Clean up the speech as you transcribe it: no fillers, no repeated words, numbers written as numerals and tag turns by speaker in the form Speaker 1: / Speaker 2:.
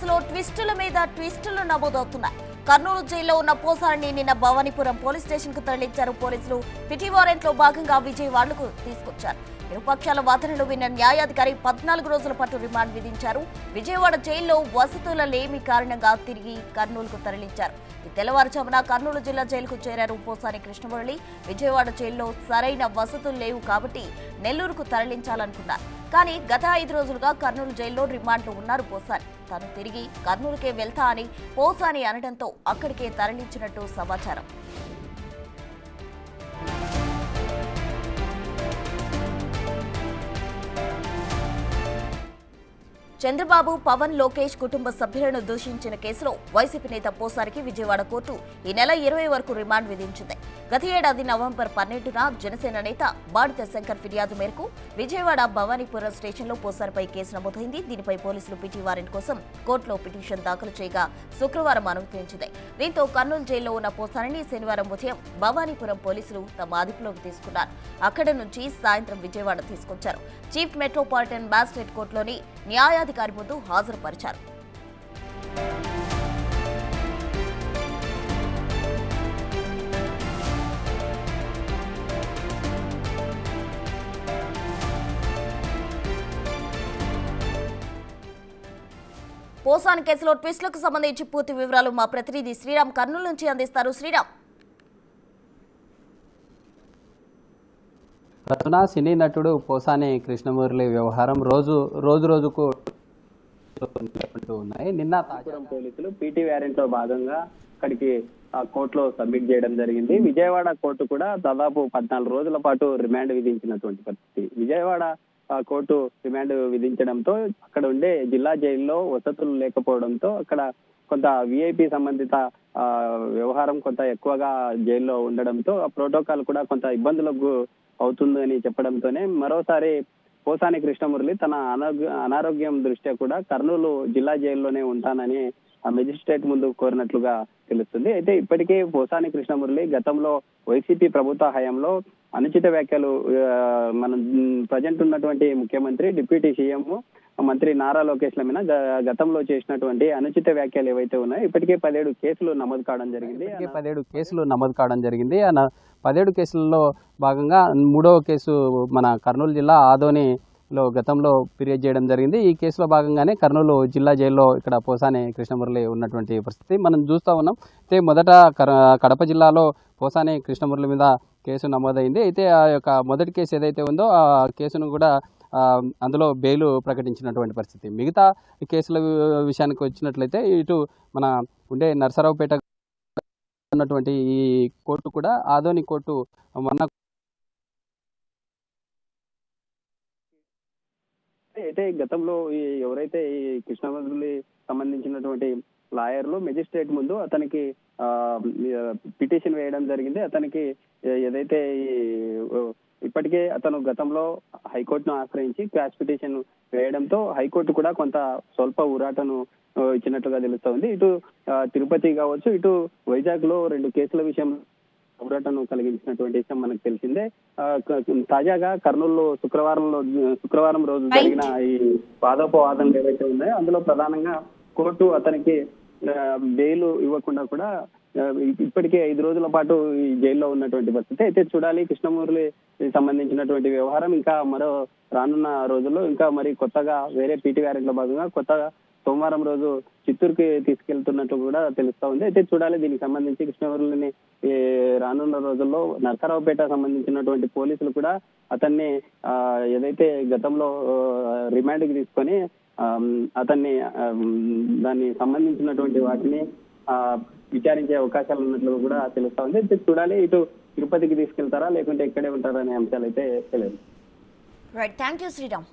Speaker 1: కేసులో ట్విస్టుల మీద ట్విస్టులు నమోదవుతున్నాయి. కర్నూలు జైల్లో ఉన్న పోసారిని నిన్న భవానీపురం పోలీస్ స్టేషన్ కు తరలించారు పోలీసులు. పిటి వారెంట్ లో భాగంగా విజయవాడకు తీసుకొచ్చారు. ఇరుపక్షాల వాదనలు విన్న న్యాయాధికారి 14 రోజుల పాటు రిమాండ్ విధించారు. విజయవాడ జైల్లో వసతుల లేమి కారణంగా తిరిగి కర్నూలుకు తరలించారు. ఈ తెల్లవారుజామున కర్నూలు జిల్లా జైలుకు చేరారు పోసాని కృష్ణమురళి. విజయవాడ జైల్లో సరైన వసతులు లేవు కాబట్టి నెల్లూరుకు తరలించాలనుకున్నారు. కానీ గత 5 రోజులుగా కర్నూలు జైల్లో రిమాండ్లో ఉన్నారు పోసాని. తాను తిరిగి కర్నూలుకే వెళ్తా అని పోసాని అనడంతో అక్కడికే తరలించినట్టు సమాచారం. చంద్రబాబు, పవన్, లోకేష్ కుటుంబ సభ్యులను దూషించిన కేసులో వైసీపీ నేత పోసారికి విజయవాడ కోర్టు ఈ నెల 20 వరకు రిమాండ్ విధించింది. గత ఏడాది నవంబర్ 12న జనసేన నేత బాడిత శంకర్ ఫిర్యాదు మేరకు విజయవాడ భవానీపురం స్టేషన్లో పోసారిపై కేసు నమోదైంది. దీనిపై పోలీసులు పిటి వారెంట్ కోసం కోర్టులో పిటిషన్ దాఖలు చేయగా శుక్రవారం అనుమతించింది. దీంతో కర్నూలు జైల్లో ఉన్న పోసారిని శనివారం ఉదయం భవానీపురం పోలీసులు తమ అదుపులోకి తీసుకున్నారు. అక్కడి నుంచి సాయంత్రం విజయవాడ తీసుకొచ్చారు. చీఫ్ మెట్రోపాలిటన్ మ్యాజిస్ట్రేట్ కోర్టులోని న్యాయాధికారి ముందు హాజరుపరిచారు. పోసాని కేసులో ట్విస్టులకు సంబంధించి పూర్తి వివరాలు మా ప్రతినిధి శ్రీరామ్ కర్నూలు నుంచి అందిస్తారు. శ్రీరామ్,
Speaker 2: రచన సినీ నటుడు పోసాని కృష్ణమురళి వ్యవహారం రోజుకు ఉన్నాయి. నిన్న తాజాపురం పోలీసులు పీటీ వారెంట్ లో భాగంగా అక్కడికి కోర్టులో సబ్మిట్ చేయడం జరిగింది. విజయవాడ కోర్టు కూడా దాదాపు 14 రోజుల పాటు రిమాండ్ విధించినటువంటి పరిస్థితి. విజయవాడ కోర్టు రిమాండ్ విధించడంతో అక్కడ ఉండే జిల్లా జైల్లో వసతులు లేకపోవడంతో అక్కడ కొంత విఐపి సంబంధిత వ్యవహారం కొంత ఎక్కువగా జైల్లో ఉండడంతో ఆ ప్రోటోకాల్ కూడా కొంత ఇబ్బందులకు అవుతుందని చెప్పడంతోనే మరోసారి పోసాని కృష్ణమురళి తన అనారోగ్యం దృష్ట్యా కూడా కర్నూలు జిల్లా జైల్లోనే ఉంటానని మెజిస్ట్రేట్ ముందు కోరినట్లుగా తెలుస్తుంది. అయితే ఇప్పటికే పోసాని కృష్ణమురళి గతంలో వైసీపీ ప్రభుత్వ హయాంలో అనుచిత వ్యాఖ్యలు మన ప్రజెంట్ ఉన్నటువంటి ముఖ్యమంత్రి, డిప్యూటీ సీఎం మంత్రి నారా లోకేష్ ల మీద గతంలో చేసినటువంటి అనుచిత వ్యాఖ్యలు ఏవైతే ఉన్నాయో ఇప్పటికే 17 కేసులు నమోదు కావడం జరిగింది. 17 కేసులలో భాగంగా 3వ కేసు మన కర్నూలు జిల్లా ఆదోనిలో గతంలో ఫిర్యాదు చేయడం జరిగింది. ఈ కేసులో భాగంగానే కర్నూలు జిల్లా జైల్లో ఇక్కడ పోసాని కృష్ణమురళి ఉన్నటువంటి పరిస్థితి మనం చూస్తూ ఉన్నాం. అయితే మొదట కడప జిల్లాలో పోసాని కృష్ణమురళి మీద కేసు నమోదైంది. అయితే ఆ యొక్క మొదటి కేసు ఏదైతే ఉందో ఆ కేసును కూడా అందులో బెయిల్ ప్రకటించినటువంటి పరిస్థితి. మిగతా కేసుల విషయానికి వచ్చినట్లయితే ఇటు మన ఉండే నరసరావుపేట ఉన్నటువంటి ఈ కోర్టు కూడా ఆదోని కోర్టు మొన్న అయితే గతంలో ఎవరైతే ఈ కృష్ణమురళి సంబంధించినటువంటి లాయర్లు మెజిస్ట్రేట్ ముందు అతనికి పిటిషన్ వేయడం జరిగింది. అతనికి ఏదైతే ఇప్పటికే అతను గతంలో హైకోర్టును ఆశ్రయించి క్వాష్ పిటిషన్ వేయడంతో హైకోర్టు కూడా కొంత స్వల్ప ఊరాటను ఇచ్చినట్లుగా తెలుస్తోంది. ఇటు తిరుపతి కావచ్చు, ఇటు వైజాగ్ లో 2 కేసుల విషయం ఊరాటను కలిగించినటువంటి విషయం మనకు తెలిసిందే. తాజాగా కర్నూలులో శుక్రవారం రోజు జరిగిన ఈ వాదోపవాదనలు ఏవైతే ఉన్నాయో అందులో ప్రధానంగా కోర్టు అతనికి బెయిల్ ఇవ్వకుండా కూడా ఇప్పటికే 5 రోజుల పాటు ఈ జైల్లో ఉన్నటువంటి పరిస్థితి. అయితే చూడాలి కృష్ణమురళి సంబంధించినటువంటి వ్యవహారం ఇంకా మరో రానున్న రోజుల్లో ఇంకా మరి కొత్తగా వేరే పీటీ వారెంట్ లో భాగంగా కొత్తగా సోమవారం రోజు చిత్తూరుకి తీసుకెళ్తున్నట్లు కూడా తెలుస్తా ఉంది. అయితే చూడాలి దీనికి సంబంధించి కృష్ణమురళిని రానున్న రోజుల్లో నరసరావుపేట సంబంధించినటువంటి పోలీసులు కూడా అతన్ని ఏదైతే గతంలో రిమాండ్ కి తీసుకొని అతన్ని దాన్ని సంబంధించినటువంటి వాటిని విచారించే అవకాశాలు ఉన్నట్లు కూడా తెలుస్తా ఉంది. అయితే చూడాలి ఇటు తిరుపతికి తీసుకెళ్తారా లేకుంటే ఇక్కడే ఉంటారా అనే అంశాలు అయితే తెలియదు.
Speaker 1: Right, thank you Sriram.